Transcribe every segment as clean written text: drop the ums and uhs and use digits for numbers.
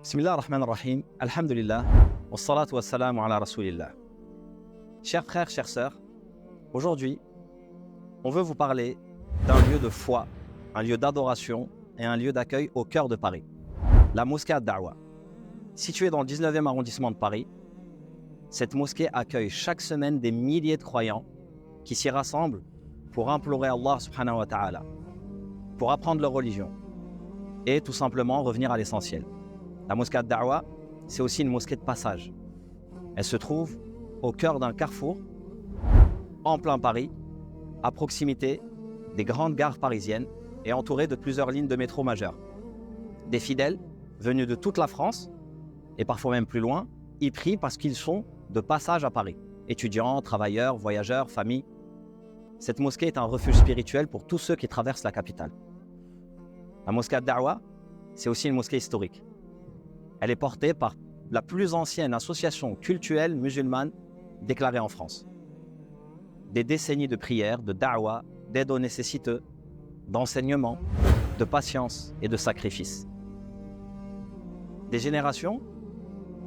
Bismillah ar-Rahman ar-Rahim, alhamdulillah, wa salatu wa salamu ala rasulillah. Chers frères, chères sœurs, aujourd'hui, on veut vous parler d'un lieu de foi, un lieu d'adoration et un lieu d'accueil au cœur de Paris, la mosquée ad-Da'wa. Située dans le 19e arrondissement de Paris, cette mosquée accueille chaque semaine des milliers de croyants qui s'y rassemblent pour implorer Allah subhanahu wa ta'ala, pour apprendre leur religion et tout simplement revenir à l'essentiel. La mosquée ad-Da'wa, c'est aussi une mosquée de passage. Elle se trouve au cœur d'un carrefour, en plein Paris, à proximité des grandes gares parisiennes et entourée de plusieurs lignes de métro majeures. Des fidèles venus de toute la France, et parfois même plus loin, y prient parce qu'ils sont de passage à Paris. Étudiants, travailleurs, voyageurs, familles. Cette mosquée est un refuge spirituel pour tous ceux qui traversent la capitale. La mosquée ad-Da'wa, c'est aussi une mosquée historique. Elle est portée par la plus ancienne association cultuelle musulmane déclarée en France. Des décennies de prières, de da'wa, d'aide aux nécessiteux, d'enseignement, de patience et de sacrifice. Des générations,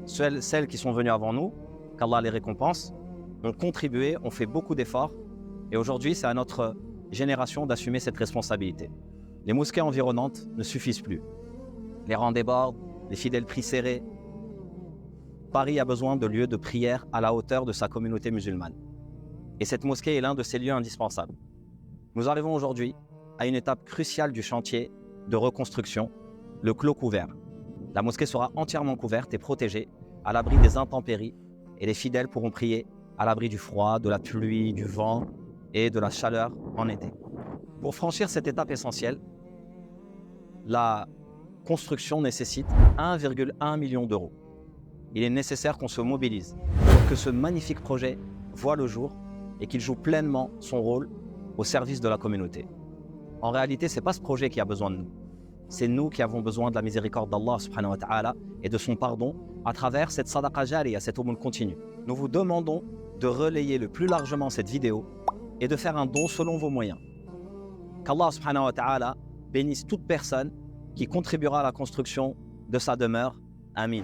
celles qui sont venues avant nous, qu'Allah les récompense, ont contribué, ont fait beaucoup d'efforts, et aujourd'hui c'est à notre génération d'assumer cette responsabilité. Les mosquées environnantes ne suffisent plus. Les rangs débordent, les fidèles prient serrés. Paris a besoin de lieux de prière à la hauteur de sa communauté musulmane. Et cette mosquée est l'un de ces lieux indispensables. Nous arrivons aujourd'hui à une étape cruciale du chantier de reconstruction, le clos couvert. La mosquée sera entièrement couverte et protégée à l'abri des intempéries et les fidèles pourront prier à l'abri du froid, de la pluie, du vent et de la chaleur en été. Pour franchir cette étape essentielle, la construction nécessite 1,1 million d'euros. Il est nécessaire qu'on se mobilise pour que ce magnifique projet voie le jour et qu'il joue pleinement son rôle au service de la communauté. En réalité, ce n'est pas ce projet qui a besoin de nous. C'est nous qui avons besoin de la miséricorde d'Allah subhanahu wa ta'ala et de son pardon à travers cette sadaqa jariya, cette aumône continue. Nous vous demandons de relayer le plus largement cette vidéo et de faire un don selon vos moyens. Qu'Allah subhanahu wa ta'ala bénisse toute personne qui contribuera à la construction de sa demeure. Amin.